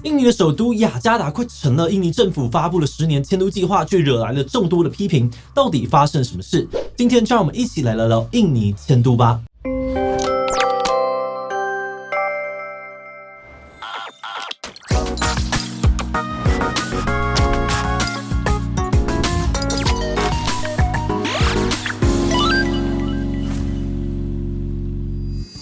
印尼的首都雅加达快成了，印尼政府发布了10年迁都计划，却惹来了众多的批评。到底发生了什么事？今天就让我们一起来聊聊印尼迁都吧。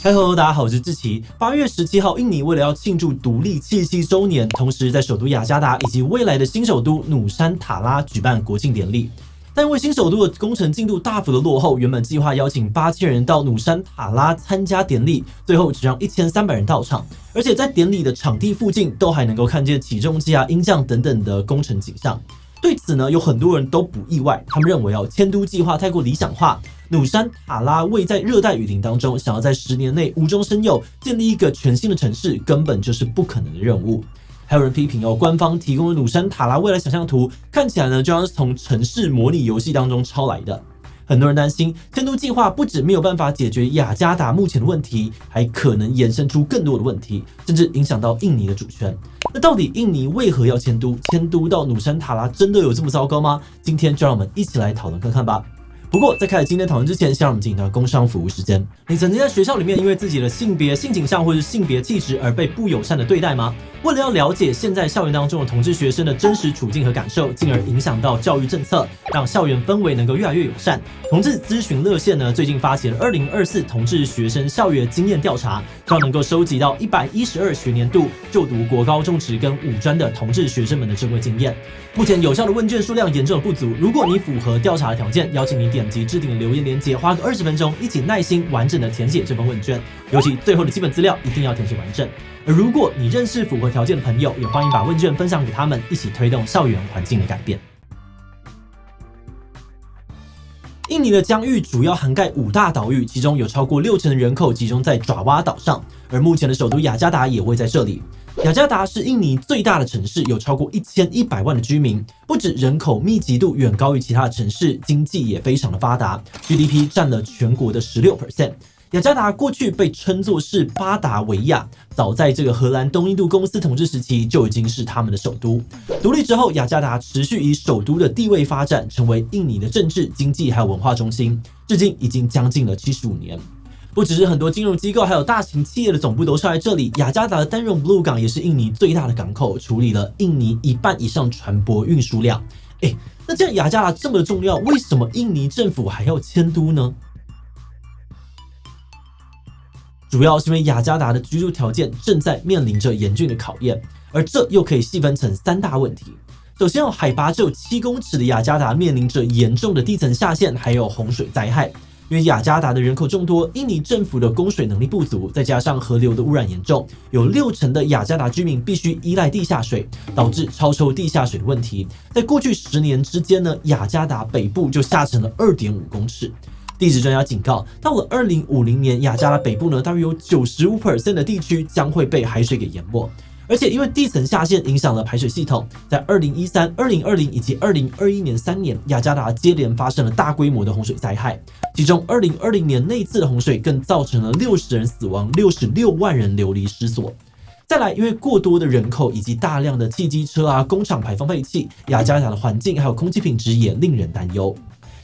Hello， 大家好，我是志奇。8月17号，印尼为了要庆祝独立77周年，同时在首都雅加达以及未来的新首都努山塔拉举办国庆典礼。但因为新首都的工程进度大幅的落后，原本计划邀请8000人到努山塔拉参加典礼，最后只让1300人到场，而且在典礼的场地附近都还能够看见起重机音降等等的工程景象。对此呢，有很多人都不意外，他们认为迁都计划太过理想化。努山塔拉位在热带雨林当中，想要在10年内无中生有，建立一个全新的城市，根本就是不可能的任务。还有人批评官方提供的努山塔拉未来想象图，看起来呢就像是从城市模拟游戏当中抄来的。很多人担心迁都计划不止没有办法解决雅加达目前的问题，还可能衍生出更多的问题，甚至影响到印尼的主权。那到底印尼为何要迁都？迁都到努山塔拉真的有这么糟糕吗？今天就让我们一起来讨论看看吧。不过，在开始今天讨论之前，先让我们进行到工商服务时间。你曾经在学校里面因为自己的性别、性倾向或是性别气质而被不友善的对待吗？为了要了解现在校园当中的同志学生的真实处境和感受，进而影响到教育政策，让校园氛围能够越来越友善，同志咨询热线呢最近发起了2024同志学生校园经验调查，希望能够收集到112学年度就读国高中职跟五专的同志学生们的珍贵经验。目前有效的问卷数量严重的不足，如果你符合调查的条件，邀请你点击置顶的留言连结，花个20分钟，一起耐心完整的填写这份问卷，尤其最后的基本资料一定要填写完整。而如果你认识符合条件的朋友，也欢迎把问卷分享给他们，一起推动校园环境的改变。印尼的疆域主要涵盖5大岛屿，其中有超过60%的人口集中在爪哇岛上，而目前的首都雅加达也位在这里。雅加达是印尼最大的城市，有超过1100万的居民，不止人口密集度远高于其他的城市，经济也非常的发达 ，GDP 占了全国的16%。雅加达过去被称作是巴达维亚，早在这个荷兰东印度公司统治时期就已经是他们的首都。独立之后，雅加达持续以首都的地位发展，成为印尼的政治、经济还有文化中心，至今已经将近了75年。不只是很多金融机构，还有大型企业的总部都设在这里。雅加达的丹绒 Blue 港也是印尼最大的港口，处理了印尼1半以上船舶运输量。那这样雅加达这么重要，为什么印尼政府还要迁都呢？主要是因为雅加达的居住条件正在面临着严峻的考验，而这又可以细分成3大问题。首先，海拔只有7公尺的雅加达面临着严重的地层下陷，还有洪水灾害。因为雅加达的人口众多，印尼政府的供水能力不足，再加上河流的污染严重，有60%的雅加达居民必须依赖地下水，导致超抽地下水的问题。在过去10年之间呢，雅加达北部就下沉了2.5公尺。地质专家警告，到了2050年，雅加达北部呢，大约有95% 的地区将会被海水给淹没。而且因为地层下陷影响了排水系统，在2013、2020以及2021年3年，雅加达接连发生了大规模的洪水灾害，其中2020年那一次的洪水更造成了60人死亡，66万人流离失所。再来，因为过多的人口以及大量的汽机车工厂排放废气，雅加达的环境还有空气品质也令人担忧。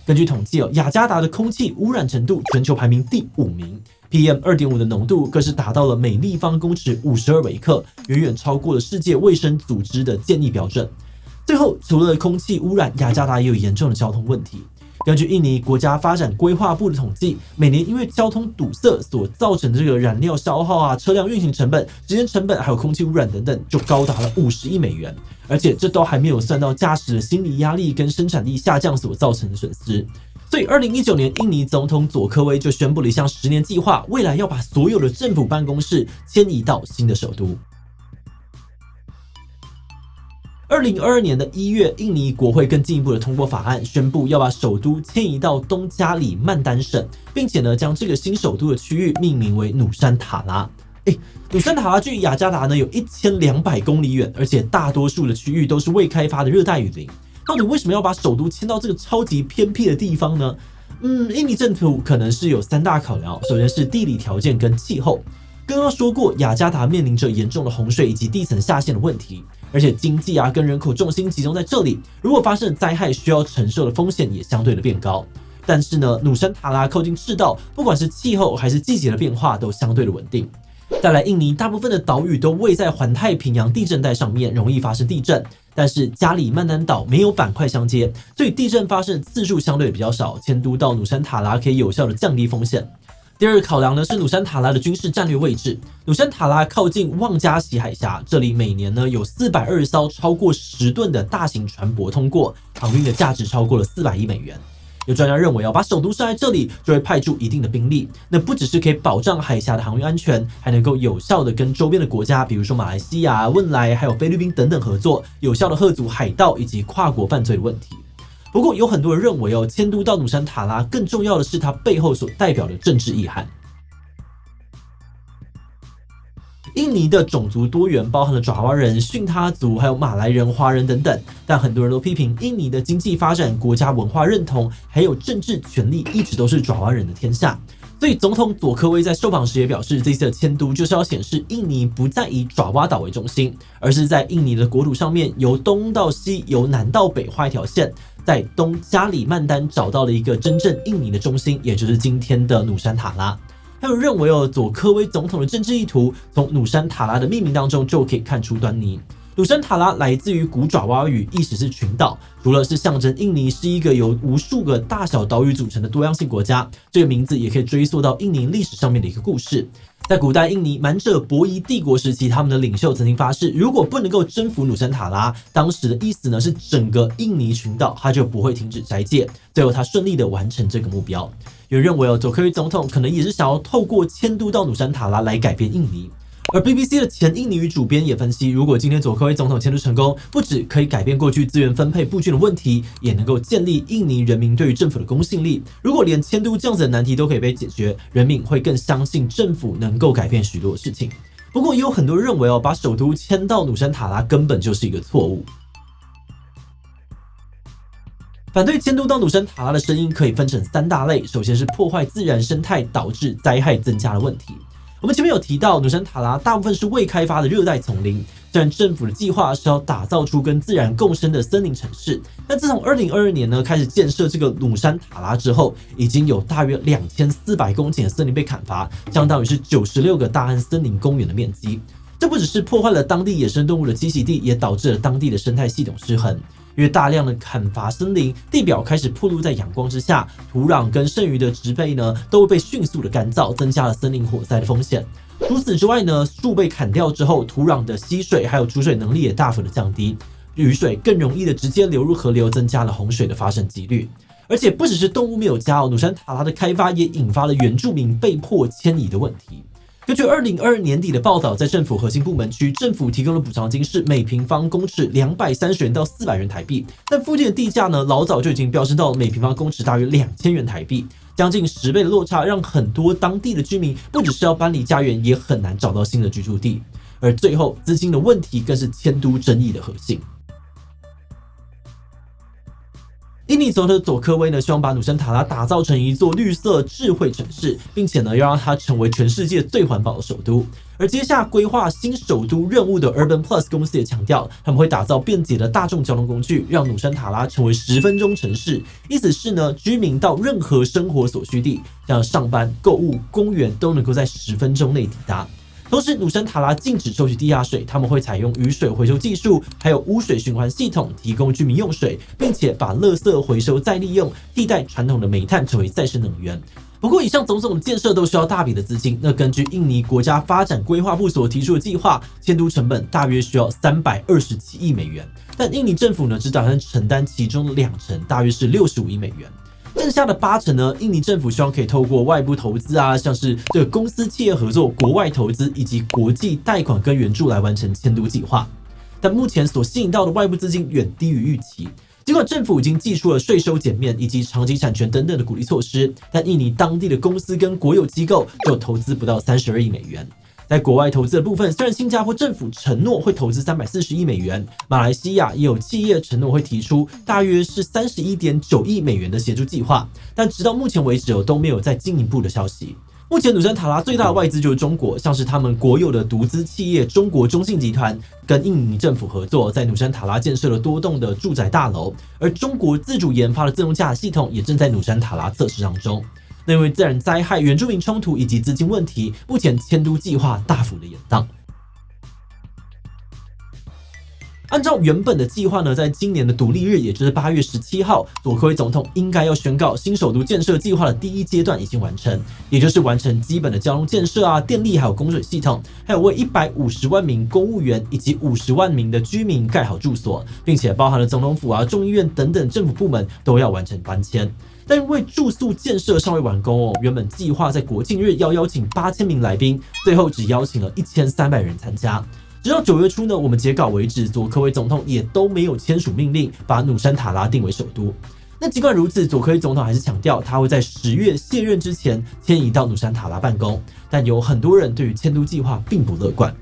根据统计，雅加达的空气污染程度全球排名第5名。PM2.5 的浓度更是达到了每立方公尺52微克，远远超过了世界卫生组织的建议标准。最后，除了空气污染，雅加达也有严重的交通问题。根据印尼国家发展规划部的统计，每年因为交通堵塞所造成的这个燃料消耗车辆运行成本、时间成本还有空气污染等等，就高达了50亿美元。而且这都还没有算到驾驶的心理压力跟生产力下降所造成的损失。所以2019年，印尼总统佐科威就宣布了一项10年计划，未来要把所有的政府办公室迁移到新的首都。2022年的1月，印尼国会更进一步的通过法案，宣布要把首都迁移到东加里曼丹省，并且呢，将这个新首都的区域命名为努山塔拉。努山塔拉距雅加达呢有1200公里远，而且大多数的区域都是未开发的热带雨林。到底为什么要把首都迁到这个超级偏僻的地方呢？印尼政府可能是有3大考量，首先是地理条件跟气候。刚刚说过，雅加达面临着严重的洪水以及地层下陷的问题，而且经济跟人口重心集中在这里，如果发生灾害，需要承受的风险也相对的变高。但是呢，努山塔拉靠近赤道，不管是气候还是季节的变化都相对的稳定。再来，印尼大部分的岛屿都位在环太平洋地震带上面，容易发生地震。但是加里曼丹岛没有板块相接，所以地震发生的次数相对比较少，迁都到努山塔拉可以有效的降低风险。第二个考量呢是努山塔拉的军事战略位置。努山塔拉靠近旺加西海峡，这里每年呢有420艘超过10吨的大型船舶通过，航运的价值超过了400亿美元。有专家认为，把首都设在这里，就会派驻一定的兵力，那不只是可以保障海峡的航运安全，还能够有效的跟周边的国家，比如说马来西亚、汶莱还有菲律宾等等合作，有效的遏阻海盗以及跨国犯罪的问题。不过有很多人认为，迁都到努山塔拉更重要的是它背后所代表的政治意涵。印尼的种族多元，包含了爪哇人、巽他族，还有马来人、华人等等。但很多人都批评印尼的经济发展、国家文化认同，还有政治权力，一直都是爪哇人的天下。所以，总统佐科威在受访时也表示，这次的迁都就是要显示印尼不再以爪哇岛为中心，而是在印尼的国土上面由东到西、由南到北画一条线，在东加里曼丹找到了一个真正印尼的中心，也就是今天的努山塔拉。还有认为佐科威总统的政治意图，从努山塔拉的命名当中就可以看出端倪。努山塔拉来自于古爪哇语，意思是群岛。除了是象征印尼是一个由无数个大小岛屿组成的多样性国家，这个名字也可以追溯到印尼历史上面的一个故事。在古代印尼满者伯夷帝国时期，他们的领袖曾经发誓，如果不能够征服努山塔拉，当时的意思呢是整个印尼群岛他就不会停止斋戒。最后他顺利的完成这个目标。有人认为佐科威总统可能也是想要透过迁都到努山塔拉来改变印尼。而 BBC 的前印尼语主编也分析，如果今天佐科威总统迁都成功，不只可以改变过去资源分配布局的问题，也能够建立印尼人民对于政府的公信力。如果连迁都这样子的难题都可以被解决，人民会更相信政府能够改变许多事情。不过也有很多人认为把首都迁到努山塔拉根本就是一个错误。反对迁都到努山塔拉的声音可以分成3大类，首先是破坏自然生态导致灾害增加的问题。我们前面有提到，努山塔拉大部分是未开发的热带丛林，虽然政府的计划是要打造出跟自然共生的森林城市，但自从2022年呢开始建设这个努山塔拉之后，已经有大约2400公顷的森林被砍伐，相当于是96个大安森林公园的面积。这不只是破坏了当地野生动物的栖息地，也导致了当地的生态系统失衡。因为大量的砍伐森林，地表开始暴露在阳光之下，土壤跟剩余的植被呢都被迅速的干燥，增加了森林火灾的风险。除此之外呢，树被砍掉之后，土壤的吸水还有储水能力也大幅的降低，雨水更容易的直接流入河流，增加了洪水的发生几率。而且不只是动物没有家努山塔拉的开发也引发了原住民被迫迁移的问题。根据2022年底的报道，在政府核心部门区，政府提供的补偿金是每平方公尺230元到400元台币，但附近的地价呢，老早就已经飙升到每平方公尺大约2000元台币，将近10倍的落差，让很多当地的居民不只是要搬离家园，也很难找到新的居住地。而最后，资金的问题更是迁都争议的核心。印尼总统佐科威呢，希望把努山塔拉打造成一座绿色智慧城市，并且呢，要让它成为全世界最环保的首都。而接下规划新首都任务的 Urban Plus 公司也强调，他们会打造便捷的大众交通工具，让努山塔拉成为10分钟城市。意思是呢，居民到任何生活所需地，像上班、购物、公园，都能够在10分钟内抵达。同时，努山塔拉禁止抽取地下水，他们会采用雨水回收技术，还有污水循环系统，提供居民用水，并且把垃圾回收再利用，替代传统的煤炭成为再生能源。不过，以上种种的建设都需要大笔的资金。那根据印尼国家发展规划部所提出的计划，迁都成本大约需要327亿美元，但印尼政府呢只打算承担其中的2成，大约是65亿美元。剩下的8成呢，印尼政府希望可以透过外部投资像是这个公司企业合作、国外投资以及国际贷款跟援助来完成迁都计划。但目前所吸引到的外部资金远低于预期。尽管政府已经祭出了税收减免以及长期产权等等的鼓励措施，但印尼当地的公司跟国有机构就投资不到32亿美元。在国外投资的部分，虽然新加坡政府承诺会投资340亿美元，马来西亚也有企业承诺会提出大约是31.9亿美元的协助计划，但直到目前为止都没有再进一步的消息。目前努山塔拉最大的外资就是中国，像是他们国有的独资企业中国中信集团跟印尼政府合作，在努山塔拉建设了多栋的住宅大楼，而中国自主研发的自动驾驶系统也正在努山塔拉测试当中。那因为自然灾害、原住民冲突以及资金问题，目前迁都计划大幅的延宕。按照原本的计划呢，在今年的独立日，也就是8月17号，佐科威总统应该要宣告新首都建设计划的第一阶段已经完成，也就是完成基本的交通建设啊、电力还有供水系统，还有为150万名公务员以及50万名的居民盖好住所，并且包含了总统府啊、众议院等等政府部门都要完成搬迁。但因为住宿建设尚未完工哦，原本计划在国庆日要邀请8000名来宾，最后只邀请了1300人参加。直到9月初呢，我们截稿为止，佐科威总统也都没有签署命令，把努山塔拉定为首都。那尽管如此，佐科威总统还是强调，他会在10月卸任之前迁移到努山塔拉办公。但有很多人对于迁都计划并不乐观。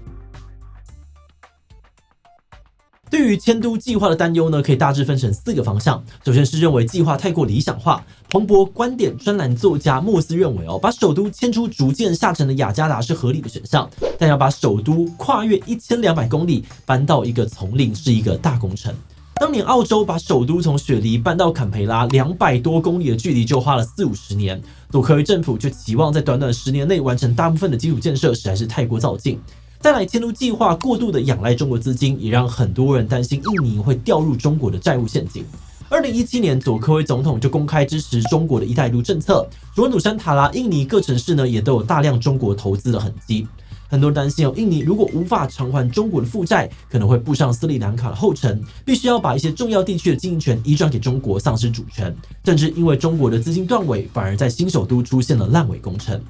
对于迁都计划的担忧呢，可以大致分成4个方向。首先是认为计划太过理想化。彭博观点专栏作家莫斯认为把首都迁出逐渐下沉的雅加达是合理的选项，但要把首都跨越1200公里搬到一个丛林是一个大工程。当年澳洲把首都从雪梨搬到坎培拉200多公里的距离就花了40-50年，佐科威政府就期望在短短10年内完成大部分的基础建设，实在是太过躁进。再来，迁都计划过度的仰赖中国资金，也让很多人担心印尼会掉入中国的债务陷阱。2017年，佐科威总统就公开支持中国的一带一路政策，除了努山塔拉，印尼各城市呢也都有大量中国投资的痕迹。很多人担心印尼如果无法偿还中国的负债，可能会步上斯里兰卡的后尘，必须要把一些重要地区的经营权移转给中国，丧失主权。甚至因为中国的资金断尾，反而在新首都出现了烂尾工程。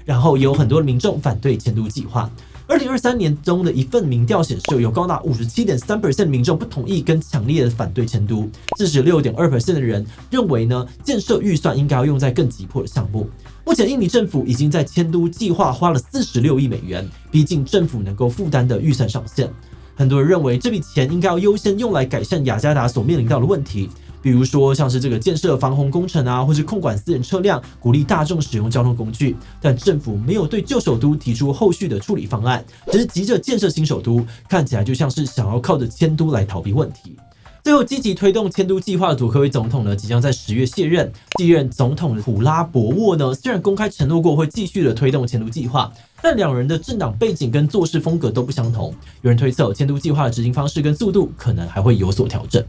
然后也有很多的民众反对迁都计划。2023年中的一份民调显示，有高达57.3% 的民众不同意跟强烈的反对迁都，46.2% 的人认为呢，建设预算应该要用在更急迫的项目。目前印尼政府已经在迁都计划花了46亿美元，逼近政府能够负担的预算上限。很多人认为这笔钱应该要优先用来改善雅加达所面临到的问题，比如说像是这个建设防洪工程啊，或是控管私人车辆，鼓励大众使用交通工具。但政府没有对旧首都提出后续的处理方案，只是急着建设新首都，看起来就像是想要靠着迁都来逃避问题。最后，积极推动迁都计划的佐科威总统呢，即将在10月卸任。继任总统的普拉博沃呢，虽然公开承诺过会继续的推动迁都计划，但两人的政党背景跟做事风格都不相同。有人推测，迁都计划的执行方式跟速度可能还会有所调整。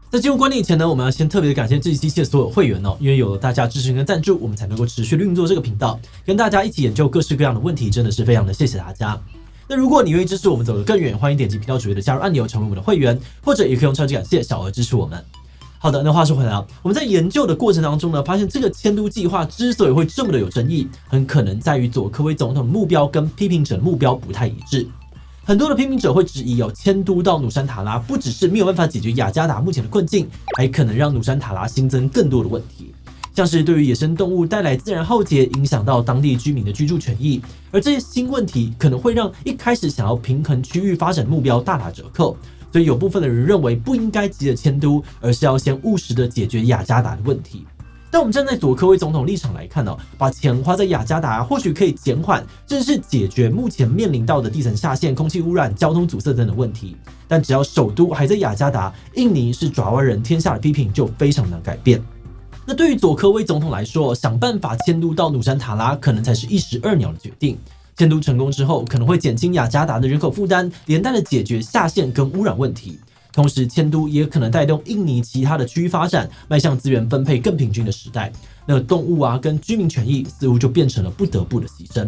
在进入观点以前呢，我们要先特别感谢这一期的所有会员哦，因为有了大家支持跟赞助，我们才能够持续运作这个频道，跟大家一起研究各式各样的问题，真的是非常的谢谢大家。那如果你愿意支持我们走得更远，欢迎点击频道主页的加入按钮，成为我们的会员，或者也可以用超级感谢小额支持我们。好的，那话说回来啊，我们在研究的过程当中呢，发现这个迁都计划之所以会这么的有争议，很可能在于佐科威总统的目标跟批评者的目标不太一致。很多的批评者会质疑迁都到努山塔拉不只是没有办法解决雅加达目前的困境，还可能让努山塔拉新增更多的问题，像是对于野生动物带来自然浩劫，影响到当地居民的居住权益。而这些新问题可能会让一开始想要平衡区域发展目标大打折扣，所以有部分的人认为不应该急着迁都，而是要先务实的解决雅加达的问题。但我们站在佐科威总统立场来看把钱花在雅加达或许可以减缓，甚至是解决目前面临到的地层下陷、空气污染、交通阻塞等等问题。但只要首都还在雅加达，印尼是爪哇人天下的批评就非常难改变。那对于佐科威总统来说，想办法迁都到努山塔拉可能才是一石二鸟的决定。迁都成功之后，可能会减轻雅加达的人口负担，连带的解决下陷跟污染问题。同时，迁都也可能带动印尼其他的区域发展，迈向资源分配更平均的时代。那动物啊跟居民权益似乎就变成了不得不的牺牲。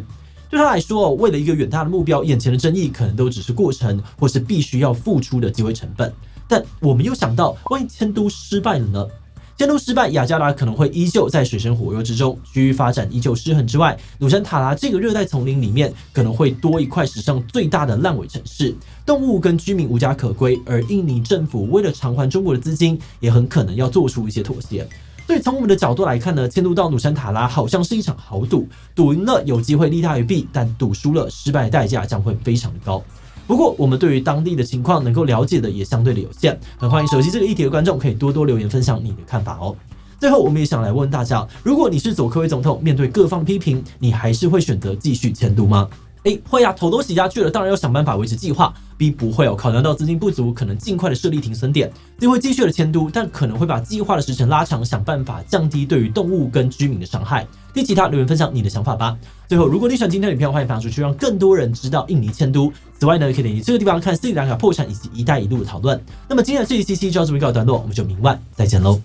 对他来说，为了一个远大的目标，眼前的争议可能都只是过程，或是必须要付出的机会成本。但我们又想到，万一迁都失败了呢？迁都失败，雅加达可能会依旧在水深火热之中，区域发展依旧失衡之外，努山塔拉这个热带丛林里面可能会多一块史上最大的烂尾城市，动物跟居民无家可归，而印尼政府为了偿还中国的资金，也很可能要做出一些妥协。所以从我们的角度来看呢，迁都到努山塔拉好像是一场豪赌，赌赢了有机会利大于弊，但赌输了失败的代价将会非常的高。不过，我们对于当地的情况能够了解的也相对的有限，很欢迎熟悉这个议题的观众可以多多留言分享你的看法哦。最后，我们也想来问大家，如果你是佐科威总统，面对各方批评，你还是会选择继续迁都吗？A 会啊，头都洗下去了，当然要想办法维持计划。B 不会哦，考量到资金不足，可能尽快的设立停损点。D 会继续的迁都，但可能会把计划的时程拉长，想办法降低对于动物跟居民的伤害。第其他留言分享你的想法吧。最后，如果你喜欢今天的影片，欢迎分享出去，让更多人知道印尼迁都。此外呢，可以点击这个地方看斯里兰卡破产以及“一带一路”的讨论。那么今天的这一期就到这边告一段落，我们就明晚再见喽。